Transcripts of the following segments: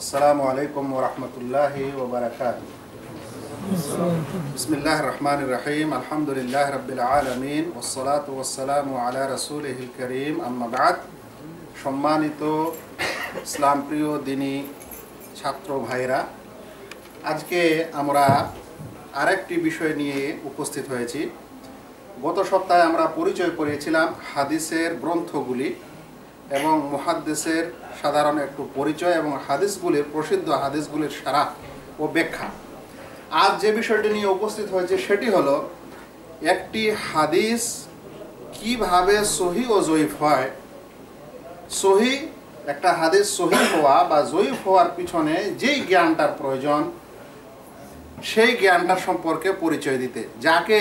আসসালামু আলাইকুম ওয়া রাহমাতুল্লাহি ওয়া বারাকাতুহু। বিসমিল্লাহির রহমানির রহিম। আলহামদুলিল্লাহি রাব্বিল আলামিন ওয়াসসালাতু ওয়াসসালামু আলা রাসূলিহিল কারীম, আম্মা বা'দ। সম্মানিত ইসলাম প্রিয় দিনী ছাত্র ভাইরা, আজকে আমরা আরেকটি বিষয় নিয়ে উপস্থিত হয়েছি। গত সপ্তাহে আমরা পরিচয় করিয়েছিলাম হাদিসের গ্রন্থগুলি এবং মুহাদ্দিসের সাধারণ একটু পরিচয় এবং হাদিসগুলির প্রসিদ্ধ হাদিসগুলির সারাহ ও ব্যাখ্যা। আজ যে বিষয়টি নিয়ে উপস্থিত হয়েছে সেটি হলো একটি হাদিস কিভাবে সহিহ ও জয়ীফ হয়। সহিহ একটা হাদিস সহিহ হওয়া বা জয়ীফ হওয়ার পিছনে যেই জ্ঞানটার প্রয়োজন সেই জ্ঞানটার সম্পর্কে পরিচয় দিতে, যাকে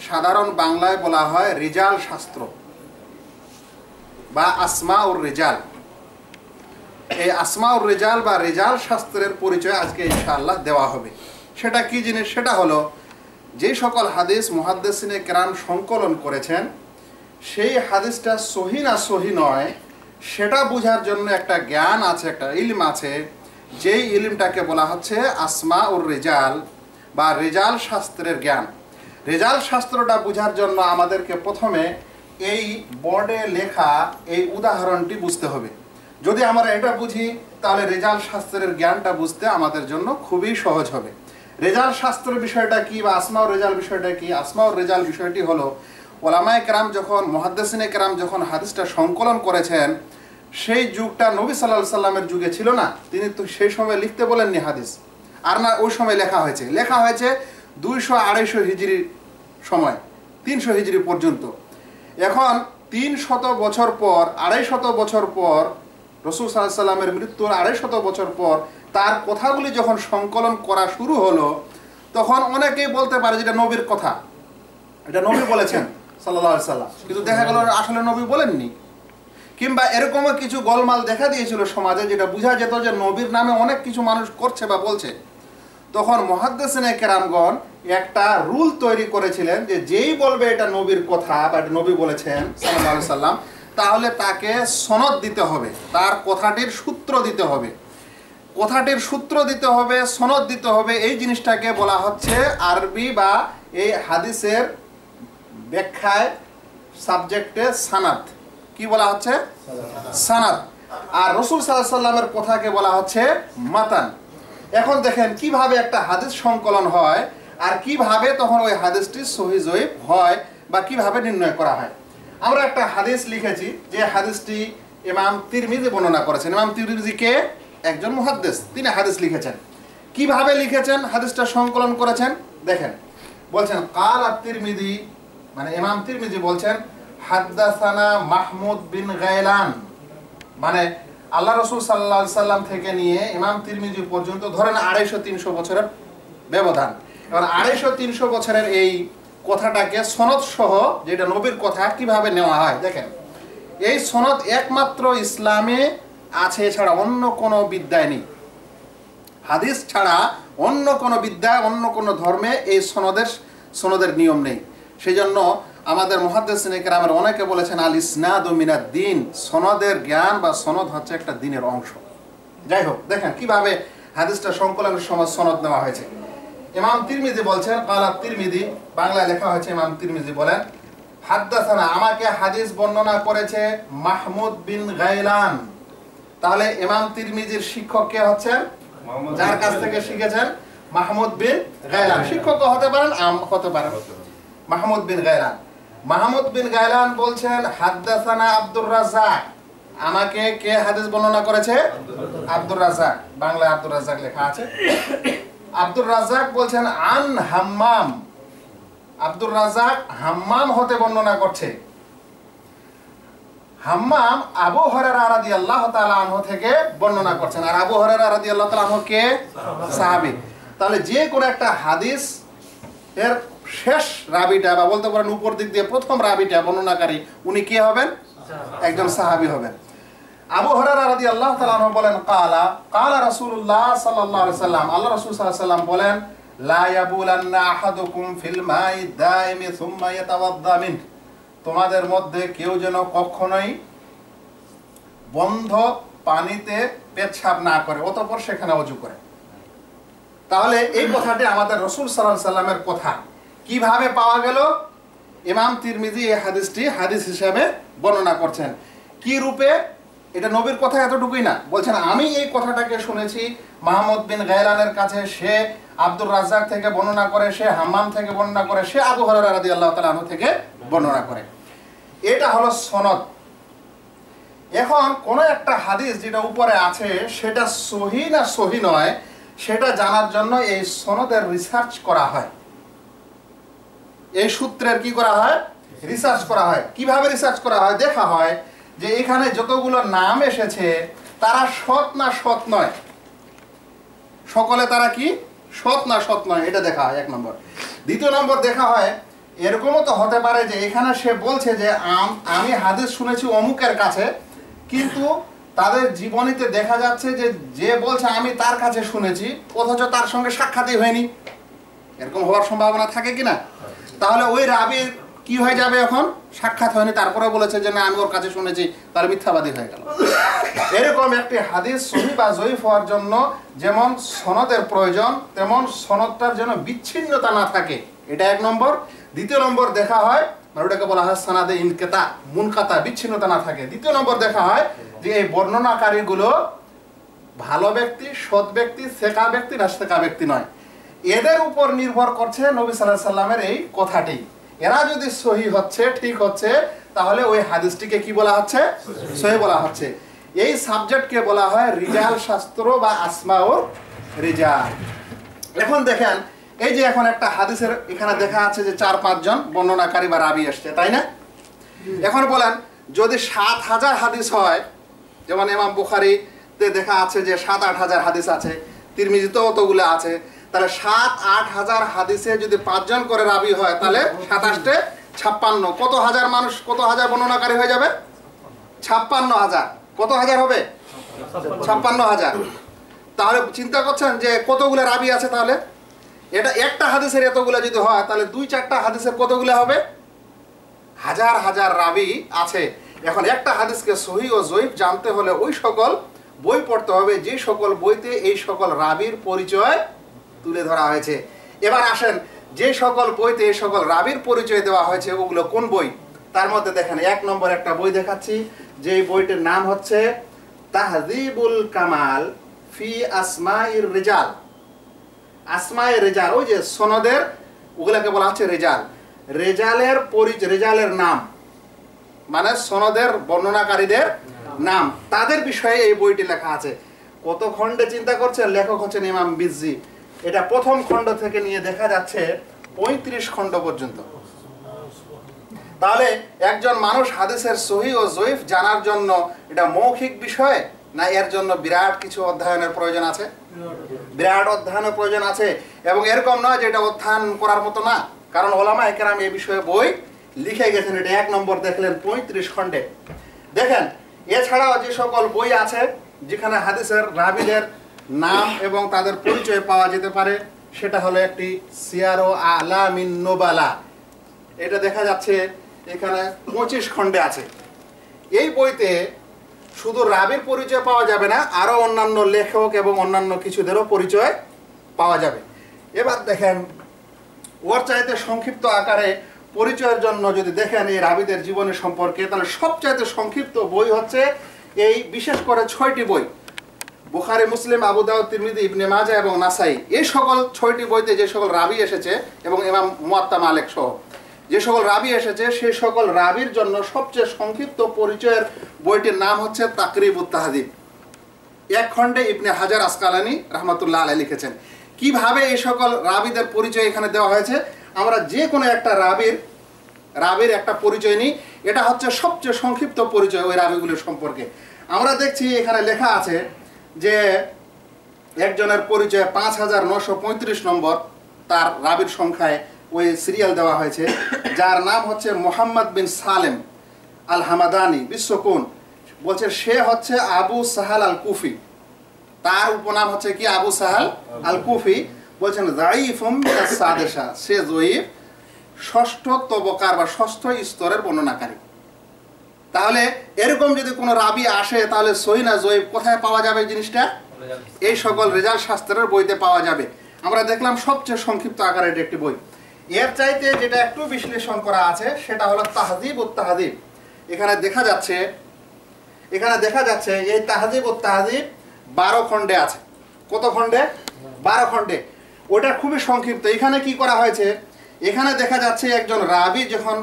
সাধারণ বাংলায় বলা হয় রিজাল শাস্ত্র বা আসমাউর রিজাল। এই আসমাউর রিজাল বা রিজাল শাস্ত্রের পরিচয় আজকে ইনশাআল্লাহ দেওয়া হবে। সেটা কি জিনিস? সেটা হলো যে সকল হাদিস মুহাদ্দিসিনে কেরাম সংকলন করেছেন সেই হাদিসটা সহি না সহি নয় সেটা বোঝার জন্য একটা জ্ঞান আছে, একটা ইলম আছে, যেই ইলমটাকে বলা হচ্ছে আসমাউর রিজাল বা রিজাল শাস্ত্রের জ্ঞান। রিজাল শাস্ত্রটা বোঝার জন্য আমাদেরকে প্রথমে এই বোর্ডে লেখা এই উদাহরণটি বুঝতে হবে। যদি আমরা এটা বুঝি তাহলে রেজাল শাস্ত্রের জ্ঞানটা বুঝতে আমাদের জন্য খুবই সহজ হবে। রেজাল শাস্ত্রের বিষয়টা কি বা আসমাউর রেজাল বিষয়টা কি? আসমাউর রেজাল বিষয়টি হলো ওলামায়ে কেরাম যখন মুহাদ্দিসিনে কেরাম যখন হাদিসটা সংকলন করেছেন সেই যুগটা নবী সাল্লাল্লাহু আলাইহি সাল্লামের যুগে ছিল না। তিনি তো সেই সময় লিখতে বলেননি হাদিস, আর না ওই সময় লেখা হয়েছে 200-250 হিজরির সময়, 300 হিজরি পর্যন্ত। এখন 300 বছর পর, 250 বছর পর, রাসূল সাল্লাল্লাহু আলাইহি সাল্লামের মৃত্যুর 250 বছর পর তার কথাগুলি যখন সংকলন করা শুরু হলো তখন অনেকেই বলতে পারে যে এটা নবীর কথা, এটা নবী বলেছেন সাল্লাল্লাহু আলাইহি সাল্লাম, কিন্তু দেখা গেল আসলে নবী বলেননি। কিংবা এরকমও কিছু গোলমাল দেখা দিয়েছিল সমাজে, যেটা বোঝা যেত যে নবীর নামে অনেক কিছু মানুষ করছে বা বলছে। তখন মুহাদ্দিসিনে কেরামগণ একটা রুল তৈরি করেছিলেন যে যেই বলবে এটা নবীর কথা বা এটা নবী বলেছেন সাল্লাল্লাহু আলাইহি সাল্লাম, তাহলে তাকে সনদ দিতে হবে, তার কথাটির সূত্র দিতে হবে, কথাটির সূত্র দিতে হবে, সনদ দিতে হবে। এই জিনিসটাকে বলা হচ্ছে আরবি বা এই হাদিসের ব্যাখ্যায় সাবজেক্টে সানাদ। কি বলা হচ্ছে? সানাদ। আর রাসূল সাল্লাল্লাহু আলাইহি সাল্লামের কথাকে বলা হচ্ছে মাতান। এখন দেখেন কিভাবে একটা হাদিস সংকলন হয় আর কিভাবে তখন ওই হাদিসটি সহিহ জয়ীফ হয় বা কিভাবে নির্ণয় করা হয়। আমরা একটা হাদিস লিখেছি, যে হাদিসটি ইমাম তিরমিজি বর্ণনা করেছেন। ইমাম তিরমিজি কে? একজন মুহাদ্দিস, তিনি হাদিস লিখেছেন। কিভাবে লিখেছেন, হাদিসটা সংকলন করেছেন দেখেন। বলছেন কাল তিরমিজি, মানে ইমাম তিরমিজি বলছেন হাদ্দাসানা মাহমুদ বিন গায়লান, মানে আল্লাহ রাসূল সাল্লাল্লাহু আলাইহি সাল্লাম থেকে নিয়ে ইমাম তিরমিজি পর্যন্ত ধরেন 250-300 বছরের ব্যবধান। এবার 250-300 বছরের এই কথাটাকে সনদ সহ, যেটা নবীর কথা, কিভাবে নেওয়া হয় দেখেন। এই সনদ একমাত্র ইসলামে আছে, এছাড়া অন্য কোনো বিদ্যায় নেই। হাদিস ছাড়া অন্য কোনো বিদ্যায়, অন্য কোনো ধর্মে এই সনদের নিয়ম নেই। সেই জন্য আমাদের মুহাদ্দিসিনে কেরামের অনেকে বলেছেন আল ইসনাদু মিনাদ দ্বীন, সনদের জ্ঞান বা সনদ হচ্ছে একটা দ্বীনের অংশ। যাই হোক, দেখেন কিভাবে হাদিসটা সংকলনের সময় সনদ নেওয়া হয়েছে। ইমাম তিরমিজি বলছেন কালা তিরমিজি, বাংলায় লেখা হয়েছে ইমাম তিরমিজি বলেন হাদ্দাসানা, আমাকে হাদিস বর্ণনা করেছে মাহমুদ বিন গায়লান। তাহলে ইমাম তিরমিজির শিক্ষক কে হচ্ছেন? যার কাছ থেকে শিখেছেন মাহমুদ বিন গায়লান। শিক্ষক হতে পারেন, আম হতে পারেন। মাহমুদ বিন গায়লান, মাহমুদ বিন গায়লান বলছেন হাদ্দাসানা আব্দুর রাজ্জাক, আমাকে কে হাদিস বর্ণনা করেছে? আব্দুর রাজ্জাক। বাংলায় আব্দুর রাজ্জাক লেখা আছে। আব্দুর রাজ্জাক বলছেন আন হাম্মাম, আব্দুর রাজ্জাক হাম্মাম হতে বর্ণনা করছে। হাম্মাম আবু হুরায়রা রাদিয়াল্লাহু তাআলা আনহু থেকে বর্ণনা করছেন। আর আবু হুরায়রা রাদিয়াল্লাহু তাআলা আনহু কে? সাহাবী। তাহলে যে কোন একটা হাদিস এর শেষ রাবিটা বা বলতে পারেন উপর দিক দিয়ে প্রথম রাবিটা বর্ণনাকারী উনি কে হবেন? একজন সাহাবী হবেন। আবু হুরায়রা রাদিয়াল্লাহু তাআলা আনহু বলেন কালা কালা রাসূলুল্লাহ সাল্লাল্লাহু আলাইহি সাল্লাম, আল্লাহ রাসূল সাল্লাল্লাহু আলাইহি সাল্লাম বলেন লা ইয়াবুলান্না আহাদুকুম ফিল মাই দাইমি সুম্মা ইয়াতাওয়াদ্দা মিন, তোমাদের মধ্যে কেউ যেন কখনোই বন্ধ পানিতে পেচ্ছাপ না করে অতঃপর সেখানে ওযু করে। তাহলে এই কথাটি আমাদের রাসূল সাল্লাল্লাহু আলাইহি সাল্লামের কথা কিভাবে পাওয়া গেল? ইমাম তিরমিজি এই হাদিসটি হাদিস হিসাবে বর্ণনা করছেন। কি রূপে? এটা নবীর কথা এতটুকুই না, বলছেন আমি এই কথাটাকে শুনেছি মাহমুদ বিন গায়লানের কাছে, সে আব্দুর রাজ্জাক থেকে বর্ণনা করে, সে হাম্মাম থেকে বর্ণনা করে, সে আবু হুরায়রা রাদিয়াল্লাহু তাআলা আনহু থেকে বর্ণনা করে। এটা হলো সনদ। এখন কোন একটা হাদিস যেটা উপরে আছে সেটা সহিহ না সহিহ নয় সেটা জানার জন্য এই সনদের রিসার্চ করা হয়, এই সূত্রের কি করা হয়? রিসার্চ করা হয়। কিভাবে রিসার্চ করা হয়? দেখা হয় যে এখানে যতগুলো নাম এসেছে তারা সৎ না সৎ নয়, সকলে তারা কি সৎ না সৎ নয়, এটা দেখা হয় এক নম্বর। দ্বিতীয় নম্বর দেখা হয় এরকমও তো হতে পারে যে এখানে সে বলছে যে আমি হাদিস শুনেছি অমুকের কাছে, কিন্তু তাদের জীবনীতে দেখা যাচ্ছে যে যে বলছে আমি তার কাছে শুনেছি অথচ তার সঙ্গে সাক্ষাৎই হয়নি। এরকম হওয়ার সম্ভাবনা থাকে কিনা? তাহলে ওই রাবীর কি হয়ে যাবে? এখন সাক্ষাৎ হয়নি, তারপরে বলেছে যে না আমি ওর কাছে শুনেছি, তার মিথ্যাবাদী হয়ে গেল। এরকম একটি হাদিস সহিহ বা জয়ীফ হওয়ার জন্য যেমন সনদের প্রয়োজন, তেমন সনদটার যেন বিচ্ছিন্নতা না থাকে, এটা এক নম্বর। দ্বিতীয় নম্বর দেখা হয়, ওটাকে বলা হয় সানাদে ইনকেতা, মুনকাতা, বিচ্ছিন্নতা না থাকে। দ্বিতীয় নম্বর দেখা হয় যে এই বর্ণনাকারীগুলো ভালো ব্যক্তি, সৎ ব্যক্তি, সেকা ব্যক্তি না সেকা ব্যক্তি নয়। এদের উপর নির্ভর করছে নবী সাল্লাল্লাহু আলাইহি সাল্লামের এই কথাটি। এরা যদি সহিহ হচ্ছে, ঠিক হচ্ছে, তাহলে ওই হাদিসটিকে কি বলা হচ্ছে? সহিহ বলা হচ্ছে। এই সাবজেক্টকে বলা হয় রিজাল শাস্ত্র বা আসমাউর রিজাল। এখন দেখেন এই যে এখন একটা হাদিসের এখানে দেখা আছে যে 4-5 জন বর্ণনাকারী বা রাবী আসছে, তাই না? এখন বলেন যদি 7,000 হাদিস হয়, যেমন ইমাম বুখারীতে দেখা আছে যে 7-8 হাজার হাদিস আছে, তিরমিজিতেও অতগুলো আছে, তাহলে 7-8 হাজার হাদিসে যদি 5 জন করে রাবী হয় তাহলে 27 56, কত হাজার মানুষ, কত হাজার বর্ণনাকারী হয়ে যাবে? 56,000। কত হাজার হবে? 56,000। তাহলে চিন্তা করছেন যে কতগুলো রাবী আছে? তাহলে এটা একটা হাদিসের এতগুলো যদি হয় তাহলে 2-4টা হাদিসের কতগুলো হবে? হাজার হাজার রাবী আছে। এখন একটা হাদিসকে সহিহ ও জয়ীফ জানতে হলে ওই সকল বই পড়তে হবে যে সকল বইতে এই সকল রাবীর পরিচয় তুলে ধরা হয়েছে। এবার আসেন যে সকল বইতে এই সকল রাবীর পরিচয় দেওয়া হয়েছে ওগুলো কোন বই? তার মধ্যে দেখেন 1 নম্বর একটা বই দেখাচ্ছি, যে বইটির নাম হচ্ছে তাহযীবুল কামাল ফি আসমাইর রিজাল। আসমায়ে রিজাল, ওই যে সনদের ওগুলাকে বলা হচ্ছে রিজাল। রিজালের পরিচয়, রিজালের নাম মানে সনদের বর্ণনাকারীদের নাম, তাদের বিষয়ে এই বইটি লেখা আছে। কত খণ্ডে চিন্তা করছেন? লেখক হচ্ছেন ইমাম বিজ্জি। এটা প্রথম খণ্ড থেকে নিয়ে দেখা যাচ্ছে 35 খণ্ড পর্যন্ত। তাহলে একজন মানুষ হাদিসের সহিহ ও জয়ীফ জানার জন্য এটা মৌখিক বিষয় না এর জন্য বিরাট কিছু অধ্যয়নের প্রয়োজন আছে? বিরাট অধ্যয়নের প্রয়োজন আছে। এবং এরকম নয় যে এটা অধ্যয়ন করার মতো না, কারণ ওলামায়ে কেরাম এই বিষয়ে বই লিখে গেছেন। এটা 1 নম্বর দেখলেন 35 খণ্ডে। দেখেন এছাড়াও যে সকল বই আছে যেখানে হাদিসের রাবীদের নাম এবং তাদের পরিচয় পাওয়া যেতে পারে, সেটা হলো একটি সিয়ারু আলামিন নুবালা। এটা দেখা যাচ্ছে এখানে 25 খণ্ডে আছে। এই বইতে শুধু রাবীর পরিচয় পাওয়া যাবে না, আরো অন্যান্য লেখক এবং অন্যান্য কিছুদেরও পরিচয় পাওয়া যাবে। এবার দেখেন ওর চাইতে সংক্ষিপ্ত আকারে পরিচয়ের জন্য যদি দেখেন এই রাবীদের জীবনী সম্পর্কে, তাহলে সবচাইতে সংক্ষিপ্ত বই হচ্ছে এই বিশেষ করে 6টি বই, বুখারী, মুসলিম, আবু দাউদ, তিরমিজি, ইবনে মাজাহ এবং নাসাই। এই সকল 6টি বইতে যে সকল রাবী এসেছে এবং ইমাম মুয়াত্তা মালিক সহ যে সকল রাবী এসেছে, সেই সকল রাবীর জন্য সবচেয়ে সংক্ষিপ্ত পরিচয়ের বইটির নাম হচ্ছে তাকরিবুত তাহযীব। 1 খণ্ডে ইবনে হাজার আসকালানী রাহমাতুল্লাহ আলাইহি লিখেছেন। কিভাবে এই সকল রাবীদের পরিচয় এখানে দেওয়া হয়েছে? আমরা যে কোনো একটা রাবীর একটা পরিচয় নিই, এটা হচ্ছে সবচেয়ে সংক্ষিপ্ত পরিচয় ওই রাবীগুলির সম্পর্কে। আমরা দেখছি এখানে লেখা আছে যে একজনের পরিচয় 5935 নম্বর তার রাবীর সংখ্যায় ওই সিরিয়াল দেওয়া হয়েছে, যার নাম হচ্ছে মুহাম্মদ বিন সালেম আল হামাদানি বিশ্বকুন। বলছে সে হচ্ছে আবু সাহাল আল কুফি, তার উপনাম হচ্ছে কি আবু সাহাল আল কুফি। বলছেন যায়ীফুম মিনাস সাদেশা, সে জয়ীফ 6ষ্ঠ তবকার বা 6ষ্ঠ স্তরের বর্ণনাকারী। তাহলে এরকম যদি কোনো রাবি আসে তাহলে সহি না জয়ীফ কোথায় পাওয়া যাবে জিনিসটা? এই সকল রেজাল্ট শাস্ত্রের বইতে পাওয়া যাবে। আমরা দেখলাম সবচেয়ে সংক্ষিপ্ত আকারের একটি বই। এর চাইতে যেটা একটু বিশ্লেষণ করা আছে সেটা হলো তাহজিব ও তাহজিব। এখানে দেখা যাচ্ছে এই তাহজিব ও তাহজিব 12 খণ্ডে আছে। কত খণ্ডে? 12 খণ্ডে। ওটা খুবই সংক্ষিপ্ত। এখানে কি করা হয়েছে, এখানে দেখা যাচ্ছে একজন রাবি যখন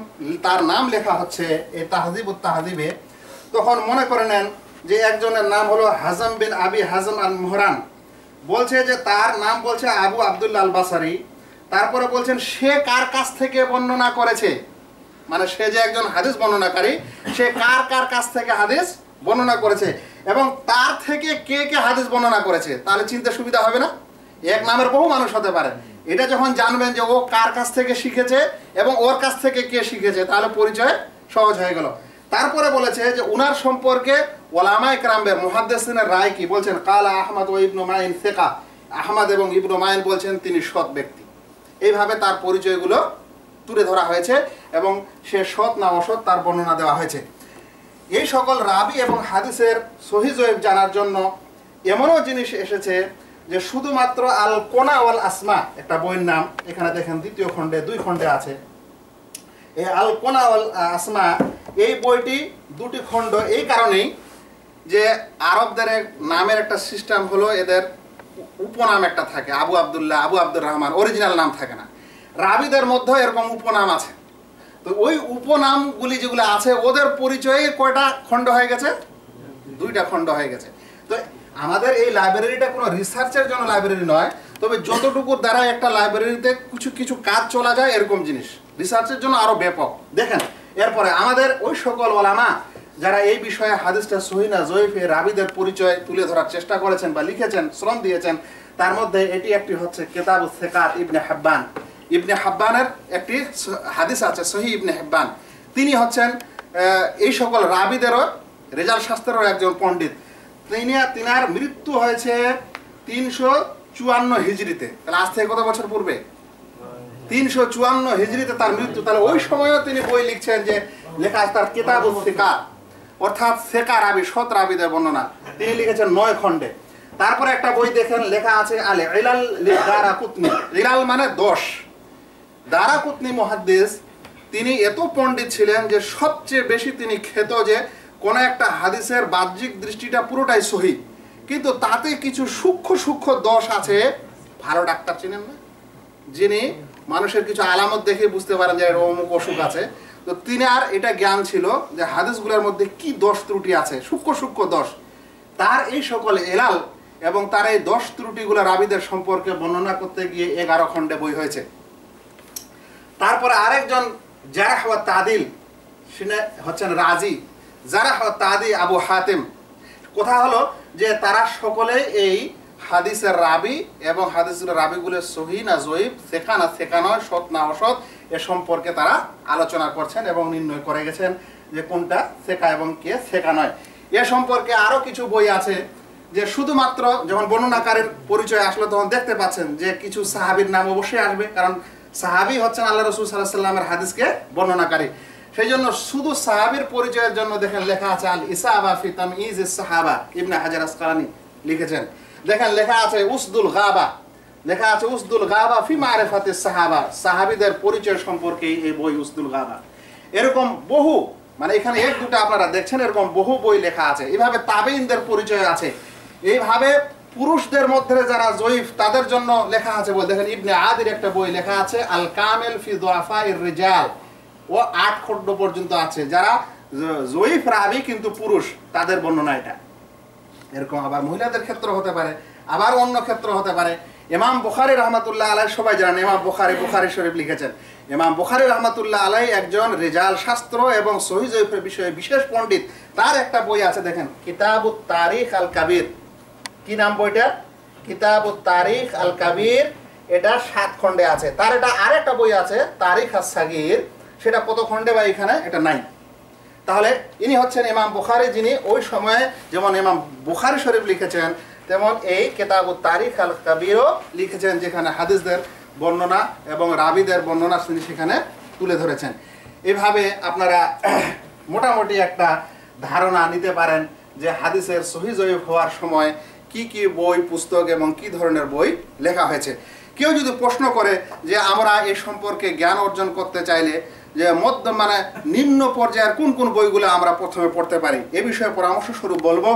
তার নাম লেখা হচ্ছে এই তাহজিব ও তাহজিবে, তখন মনে করে নেন যে একজনের নাম হলো হাজম বিন আবি হাজম আল মুহরান, বলছে যে তার নাম বলছে আবু আব্দুল্লাহ আল বাসারি, তারপরে বলছেন সে কার কাছ থেকে বর্ণনা করেছে, মানে সে যে একজন হাদিস বর্ণনাকারী, সে কার কার কাছ থেকে হাদিস বর্ণনা করেছে এবং তার থেকে কে কে হাদিস বর্ণনা করেছে। তাহলে চিন্তা সুবিধা হবে না? এক নামের বহু মানুষ হতে পারে। এটা যখন জানবেন যে ও কার কাছ থেকে শিখেছে এবং ওর কাছ থেকে কে শিখেছে, তাহলে পরিচয় সহজ হয়ে গেল। তারপরে বলেছে যে উনার সম্পর্কে ওলামায়ে কেরামের মুহাদ্দিসিনের রায় কি বলছেন, কালা আহমদ ও ইবনু মাইন সিকা, আহমদ এবং ইবনু মাইন বলছেন তিনি সৎ ব্যক্তি। এইভাবে তার পরিচয়গুলো তুলে ধরা হয়েছে এবং সে সৎ না অসৎ তার বর্ণনা দেওয়া হয়েছে। এই সকল রাবি এবং হাদিসের সহি জয়ীফ জানার জন্য এমনও জিনিস এসেছে যে শুধুমাত্র আল কোনা ওয়াল আসমা একটা বইয়ের নাম, এখানে দেখেন 2য় খণ্ডে 2 খণ্ডে আছে। এই আল কোনা ওয়াল আসমা এই বইটি 2টি খণ্ড এই কারণেই যে আরবদের নামের একটা সিস্টেম হলো এদের উপনাম একটা থাকে, আবু আব্দুল্লাহ, আবু আব্দুর রহমান, অরিজিনাল নাম থাকে না। রাবিদের মধ্যে এরকম উপনাম আছে। তো ওই উপনামগুলি যেগুলো আছে ওদের পরিচয়ে কয়টা খণ্ড হয়ে গেছে? 2টা খণ্ড হয়ে গেছে। তো আমাদের এই লাইব্রেরিটা কোনো রিসার্চের জন্য লাইব্রেরি নয়, তবে যতটুকু দ্বারা একটা লাইব্রেরিতে কিছু কাজ চলা যায় এরকম জিনিস, রিসার্চের জন্য আরো ব্যাপক। দেখেন এরপরে আমাদের ওই সকল ওলামা যারা এই বিষয়ে হাদিসটা সহি না জয়ীফ রাবিদের পরিচয় তুলে ধরার চেষ্টা করেছেন বা লিখেছেন, শ্রম দিয়েছেন, তার মধ্যে এটি একটি হচ্ছে কিতাবুস সিকাত ইবনে হিব্বান। ইবনে হিব্বানের একটি হাদিস আছে সহি ইবনে হিব্বান। তিনি হচ্ছেন এই সকল রাবিদেরও রেজাল্ট শাস্ত্রেরও একজন পণ্ডিত। তিনার মৃত্যু হয়েছে 354 হিজরিতে। তাহলে আজ থেকে কত বছর পূর্বে? 354 হিজরিতে তার মৃত্যু। তাহলে ওই সময়ও তিনি বই লিখছেন, যে লেখা আছে তার কিতাবুস সিকাত, অর্থাৎ সেকা রাবি, সৎ রাবিদের বর্ণনা। তিনি লিখেছেন 9 খণ্ডে। তারপরে একটা বই দেখেন লেখা আছে আল ইলাল লিদারাকুতনি, ইলাল মানে 10। দারাকুতনি মুহাদ্দিস, তিনি এত পণ্ডিত ছিলেন যে সবচেয়ে বেশি তিনি খেত যে কোন একটা হাদিসের বাহ্যিক দৃষ্টিটা পুরোটাই সহি, কিন্তু তাতে কিছু সূক্ষ্ম দোষ আছে। ভালো ডাক্তার চিনেন না, যিনি মানুষের কিছু আলামত দেখে বুঝতে পারেন যে এর অমুক অসুখ আছে, তো তিনি আর এটা জ্ঞান ছিল যে হাদিসগুলোর মধ্যে কি দোষ ত্রুটি আছে, সূক্ষ্ম দোষ। তার এই সকল এলাল এবং তার এই দোষ ত্রুটিগুলো রাবিদের সম্পর্কে বর্ণনা করতে গিয়ে 11 খণ্ডে বই হয়েছে। তারপরে আরেকজন জারাহ ওয়া তাদিল, তিনি হচ্ছেন রাজি, জারাহ ওয়া তাদি আবু হাতিম। কথা হলো যে তারা সকলে এই হাদিসের রাবি এবং হাদিসের রাবিগুলোর সহি না জয়ীফ, সেকা না সেকা নয়, সৎ না অসৎ, এ সম্পর্কে তারা আলোচনা করছেন এবং নির্ণয় করে গেছেন যে কোনটা সেকা এবং কে সেকা নয়। এ সম্পর্কে আরও কিছু বই আছে যে শুধুমাত্র যখন বর্ণনাকারের পরিচয় আসলো তখন দেখতে পাচ্ছেন যে কিছু সাহাবীর নাম অবশ্যই আসবে, কারণ সাহাবী হচ্ছেন আল্লাহ রাসূল সাল্লাল্লাহু আলাইহি ওয়াসাল্লামের হাদিসকে বর্ণনাকারী। সেই জন্য শুধু সাহাবীর পরিচয়ের জন্য দেখেন লেখা আছে আল ইসাবা ফি তামইজিস সাহাবা, ইবনে হাজার আসকালানী লিখেছেন। দেখেন লেখা আছে উসদুল গাবা, লেখা আছে উসদুল গাবা ফি মারিফাতিস সাহাবা, সাহাবীদের পরিচয় সম্পর্কে এই বই উসদুল গাবা। এরকম বহু, মানে এখানে 1-2টা আপনারা দেখছেন, এরকম বহু বই লেখা আছে। এইভাবে তাবেঈনদের পরিচয় আছে। এইভাবে পুরুষদের মধ্যে যারা জয়ীফ তাদের জন্য লেখা আছে বই। দেখেন ইবনে আদির একটা বই লেখা আছে আল কামিল ফি দুআফাইর রিজাল, ও 8 খণ্ড পর্যন্ত আছে। যারা জয়ীফ রাবি কিন্তু পুরুষ, তাদের বর্ণনা এটা। এরকম আবার মহিলাদের ক্ষেত্র হতে পারে, আবার অন্য ক্ষেত্র হতে পারে। ইমাম বুখারী রাহমাতুল্লাহ আলাইহি, সবাই জানেন ইমাম বুখারী শরীফ লিখেছেন। ইমাম বুখারী রাহমাতুল্লাহ আলাইহি একজন রিজাল শাস্ত্র এবং সহি জয়ীফের বিষয়ে বিশেষ পণ্ডিত। তার একটা বই আছে দেখেন কিতাবুত তারিখ আল কাবির। কি নাম বইটা? কিতাবুত তারিখ আল কাবির। এটা 7 খণ্ডে আছে। তার এটা আরেকটা বই আছে তারিখ আস সাগীর, সেটা কত খণ্ডে বা এখানে এটা নাই। তাহলে ইনি হচ্ছেন ইমাম বুখারী, যিনি ওই সময়ে যেমন ইমাম বুখারী শরীফ লিখেছেন তেমন এই কিতাবুত তারিখ আল কাবিরও লিখেছেন, যেখানে হাদিসদের বর্ণনা এবং রাবিদের বর্ণনা তিনি সেখানে তুলে ধরেছেন। এভাবে আপনারা মোটামুটি একটা ধারণা নিতে পারেন যে হাদিসের সহিহ জয়ীফ হওয়ার সময় কি কি বই পুস্তক এবং কি ধরনের বই লেখা হয়েছে। কেউ যদি প্রশ্ন করে যে আমরা এই সম্পর্কে জ্ঞান অর্জন করতে চাইলে যে মানে নিম্ন পর্যায়ের কোন কোন বইগুলো আমরা প্রথমে পড়তে পারি, এ বিষয়ে পরামর্শ স্বরূপ বলবো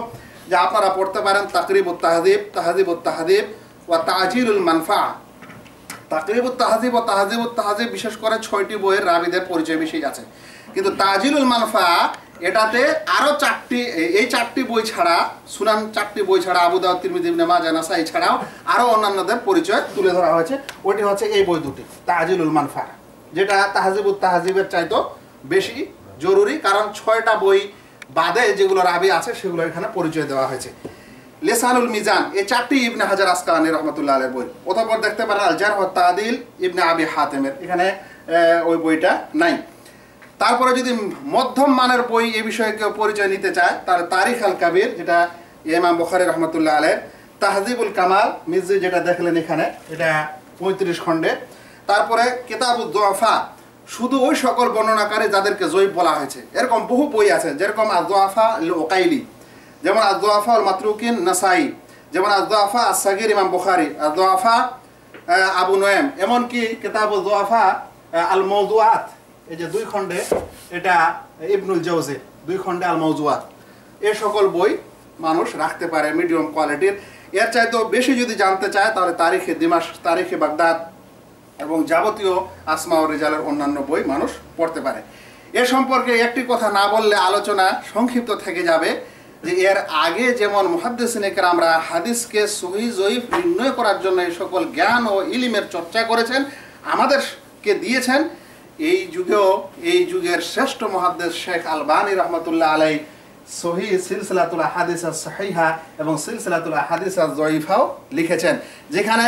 যে আপনারা পড়তে পারেন তাকরিবুত তাহযীব, তাহযীবুত তাহযীব ওয়া তাজিলুল মানফা। তাকরিবুত তাহযীব ও তাহযীবুত তাহযীব বিশেষ করে 6টি বইয়ের রাবীদের পরিচয় বেশি আছে, কিন্তু তাজিলুল মানফা এটাতে আরো 4টি, এই 4টি বই ছাড়া, সুনান 4টি বই ছাড়া, আবু দাউদ, তিরমিজি, ইবনে মাজাহ, নাসাঈ ছাড়াও আরো অন্যান্যদের পরিচয় তুলে ধরা হয়েছে। ওইটি হচ্ছে এই বই দুটি, তাজিলুল মানফা, যেটা তাহযীবুত তাহযীবের চাইতো বেশি জরুরি, কারণ 6টা বই বাদে যেগুলো রাবি আছে সেগুলো এখানে পরিচয় দেওয়া হয়েছে। লিসানুল মিজান, এই 4টি ইবনে হাজার আসকালানী রাহমাতুল্লাহ আলাইহির বই। অতঃপর দেখতে পারেন আল জারহ ওয়াত তা'দীল ইবনে আবি হাতিমের, এখানে ওই বইটা নাই। তারপরে যদি মধ্যম মানের বই এ বিষয়ে কেউ পরিচয় নিতে চায় তাহলে তারিখ আল কাবির, যেটা ইমাম বুখারী রাহমাতুল্লাহ আলাইহির, তাহযীবুল কামাল মিজি যেটা দেখলেন এখানে, এটা 35 খণ্ডে। তারপরে কিতাবুদ দুআফা, শুধু ওই সকল বর্ণনাকারী যাদেরকে জয়ীফ বলা হয়েছে, এরকম বহু বই আছে, যেরকম আদ-দুআফা আল-উকাইলি, যেমন আদ-দুআফা আল-মাতরুকিন নাসাঈ, যেমন আদ-দুআফা আস-সাগীর ইমাম বুখারী, আদ-দুআফা আবু নুয়াইম, এমনকি কিতাবুদ দুআফা আল-মাওদুআত, এই যে 2 খণ্ডে, এটা ইবনুল জাওজি 2 খণ্ডে আল-মাওদুআত। এই সকল বই মানুষ রাখতে পারে মিডিয়াম কোয়ালিটির। এর চাইতেও বেশি যদি জানতে চায় তাহলে তারিখে দিমাশক, তারিখে বাগদাদ এবং যাবতীয় আসমা ও রিজালের অন্যান্য বই মানুষ পড়তে পারে। এ সম্পর্কে একটি কথা না বললে আলোচনা সংক্ষিপ্ত থেকে যাবে, যে এর আগে যেমন মুহাদ্দিসিনে কেরামরা হাদিসকে সহিহ জয়ীফ নির্ণয় করার জন্য এই সকল জ্ঞান ও ইলমের চর্চা করেছেন, আমাদেরকে দিয়েছেন, এই যুগেও এই যুগের শ্রেষ্ঠ মুহাদ্দিস শেখ আলবানী রাহমাতুল্লাহ আলাইহি সহিহ সিলসিলাতুল আহাদিস আস-সাহিহা এবং সিলসিলাতুল আহাদিস আজ-জয়ীফাও লিখেছেন, যেখানে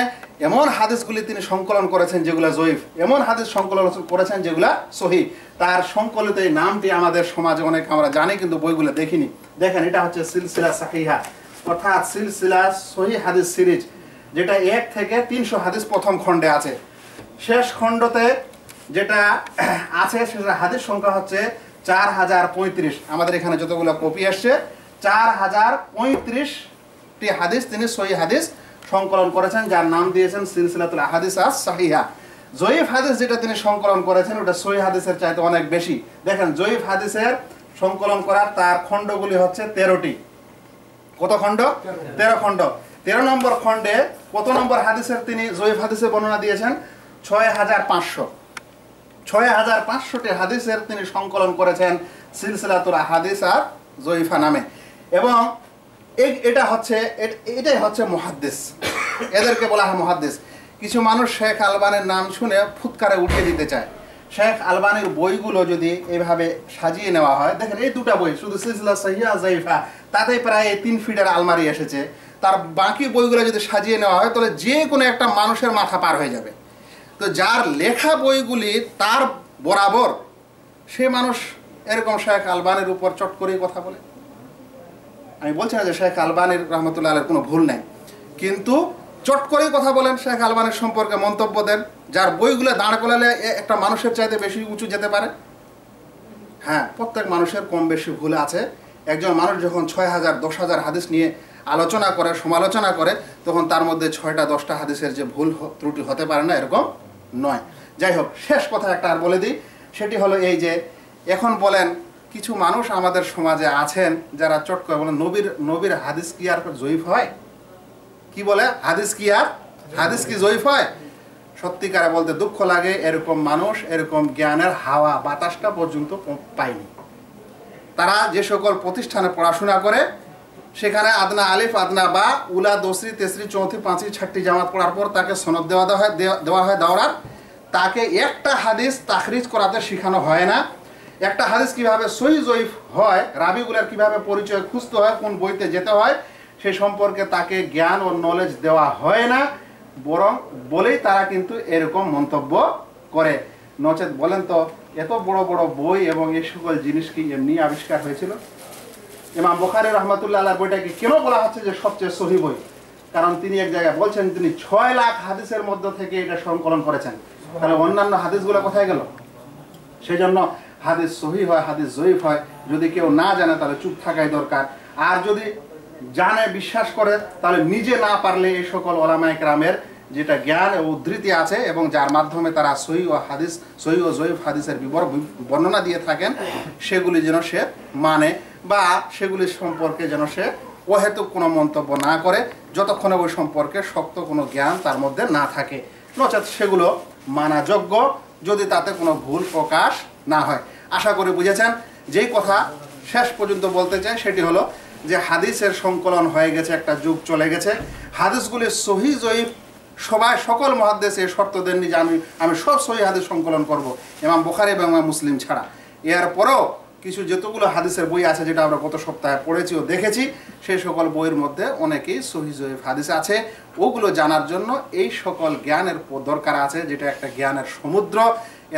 এমন হাদিসগুলি তিনি সংকলন করেছেন যেগুলো জয়ীফ, এমন হাদিস সংকলন করেছেন যেগুলো সহিহ। তার সংকলিত এই নামটি আমাদের সমাজে অনেক আমরা জানি, কিন্তু বইগুলো দেখিনি। দেখেন, এটা হচ্ছে সিলসিলা সাহিহা, অর্থাৎ সিলসিলা সহিহ হাদিস সিরিজ, যেটা 1 থেকে 300 হাদিস প্রথম খণ্ডে আছে। শেষ খণ্ডতে যেটা আছে সেটা হাদিস সংখ্যা হচ্ছে 4035। আমাদের এখানে যতগুলো কপি আসছে 4035টি হাদিস তিনি সহিহ হাদিস সংকলন করেছেন, যার নাম দিয়েছেন সিলসিলাতুল আহাদিস আস-সাহিহা। জয়ীফ হাদিস যেটা তিনি সংকলন করেছেন ওটা সহিহ হাদিসের চাইতে অনেক বেশি। দেখেন, জয়ীফ হাদিসের সংকলন করার তার খণ্ডগুলি হচ্ছে 13টি। কত খণ্ড? 13 খণ্ড। 13 নম্বর খণ্ডে কত নম্বর হাদিসের তিনি জয়ীফ হাদিসের বর্ণনা দিয়েছেন? 6500। 6500টি হাদিসের তিনি সংকলন করেছেন সিলসিলাতুল আহাদিস আর জয়ীফা নামে। এবং এটাই হচ্ছে মুহাদ্দিস, এদেরকে বলা হয় মুহাদ্দিস। কিছু মানুষ শেখ আলবানীর নাম শুনে ফুৎকারে উঠিয়ে দিতে চায়। শেখ আলবানীর বইগুলো যদি এভাবে সাজিয়ে নেওয়া হয়, দেখেন এই 2টা বই শুধু সিলসিলা সহিহা জয়ীফা, তাতেই প্রায় 3 ফিটের আলমারি এসেছে। তার বাকি বইগুলো যদি সাজিয়ে নেওয়া হয় তাহলে যে কোনো একটা মানুষের মাথা পার হয়ে যাবে। তো যার লেখা বইগুলি তার বরাবর, সে মানুষ এরকম শেখ আলবানীর উপর চট করেই কথা বলে। আমি বলছি না যে শেখ আলবানীর রহমতুল্লাহ আলাইহির কোনো ভুল নেই, কিন্তু চট করেই কথা বলেন, শেখ আলবানীর সম্পর্কে মন্তব্য দেন, যার বইগুলো দাঁড় করালে একটা মানুষের চাইতে বেশি উঁচু যেতে পারে। হ্যাঁ, প্রত্যেক মানুষের কম বেশি ভুল আছে। একজন মানুষ যখন 6000 10,000 হাদিস নিয়ে আলোচনা করে, সমালোচনা করে, তখন তার মধ্যে 6টা 10টা হাদিসের যে ভুল ত্রুটি হতে পারে না, এরকম নয়। যাই হোক, শেষ কথা একটা আর বলে দিই, সেটি হলো এই যে এখন বলেন কিছু মানুষ আমাদের সমাজে আছেন যারা চট করে বলেন নবীর হাদিস কি আর জয়ীফ হয়? কি বলে, হাদিস কি জয়ীফ হয়? সত্যিকারে বলতে দুঃখ লাগে, এরকম মানুষ এরকম জ্ঞানের হাওয়া বাতাসটা পর্যন্ত পায়নি। তারা যে সকল প্রতিষ্ঠানে পড়াশোনা করে সেখানে আদনা আলিফ আদনা বা উলা দোসরি তেসরি চৌথি পাঁচি ছাট্টি জামাত পড়ার পর তাকে সনদ দেওয়া হয় দাওরার। তাকে একটা হাদিস তাখরিজ করাতে শেখানো হয় না। একটা হাদিস কিভাবে সহিহ জয়ীফ হয়, রাবিগুলার কিভাবে পরিচয় খুঁজতে হয়, কোন বইতে যেতে হয়, সেই সম্পর্কে তাকে জ্ঞান ও নলেজ দেওয়া হয় না। বরং বলেই তারা কিন্তু এরকম মন্তব্য করে। নচেত বলেন তো, এত বড় বড় বই এবং এই সকল জিনিস কি এমনি আবিষ্কার হয়েছিল? ইমাম বুখারী রাহমাতুল্লাহ আলাইহির বইটাকে কেন বলা হচ্ছে যে সবচেয়ে সহিহ বই? কারণ তিনি এক জায়গায় বলছেন তিনি 6 লাখ হাদিসের মধ্য থেকে এটা সংকলন করেছেন। তাহলে অন্যান্য হাদিসগুলো কোথায় গেল? সেই জন্য হাদিস সহি হয়, হাদিস জয়ীফ হয়। যদি কেউ না জানে তাহলে চুপ থাকাই দরকার। আর যদি জানে, বিশ্বাস করে, তাহলে নিজে না পারলে এই সকল ওলামায়ে কেরামের যেটা জ্ঞান ও উদ্ধৃতি আছে এবং যার মাধ্যমে তারা সহি ও জয়ীফ হাদিসের বর্ণনা দিয়ে থাকেন, সেগুলি যেন সে মানে বা সেগুলি সম্পর্কে যেন সে অহেতুক কোনো মন্তব্য না করে, যতক্ষণে ওই সম্পর্কে শক্ত কোনো জ্ঞান তার মধ্যে না থাকে। নচেত সেগুলো মানাযোগ্য, যদি তাতে কোনো ভুল প্রকাশ না হয়। আশা করি বুঝেছেন। যেই কথা শেষ পর্যন্ত বলতে চাই সেটি হলো যে হাদিসের সংকলন হয়ে গেছে, একটা যুগ চলে গেছে। হাদিসগুলি সহি জয়ীফ সকল মুহাদ্দিস এই শর্ত দেননি যে আমি সব সহি হাদিস সংকলন করব, ইমাম বুখারী এবং ইমাম মুসলিম ছাড়া। এরপরও কিছু যতগুলো হাদিসের বই আছে, যেটা আমরা গত সপ্তাহে পড়েছি ও দেখেছি, সেই সকল বইয়ের মধ্যে অনেকেই সহি জয়ীফ হাদিস আছে। ওগুলো জানার জন্য এই সকল জ্ঞানের দরকার আছে, যেটা একটা জ্ঞানের সমুদ্র।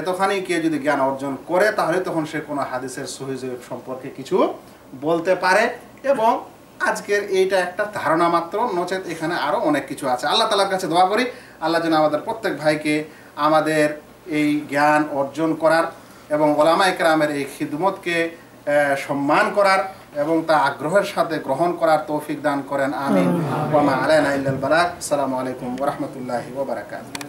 এতখানি কে যদি জ্ঞান অর্জন করে, তাহলে তখন সে কোনো হাদিসের সহি জয়ীফ সম্পর্কে কিছু বলতে পারে। এবং আজকের এইটা একটা ধারণা মাত্র, নচেত এখানে আরও অনেক কিছু আছে। আল্লাহ তাআলার কাছে দোয়া করি আল্লাহ যেন আমাদের প্রত্যেক ভাইকে আমাদের এই জ্ঞান অর্জন করার এবং ওলামায়ে কেরামের এই খিদমতকে সম্মান করার এবং তা আগ্রহের সাথে গ্রহণ করার তৌফিক দান করেন। আমিন। ওয়া মা আলাইনা ইল্লাল বালাগ। আসসালামু আলাইকুম ওয়া রাহমাতুল্লাহি ওয়া বারাকাতুহু।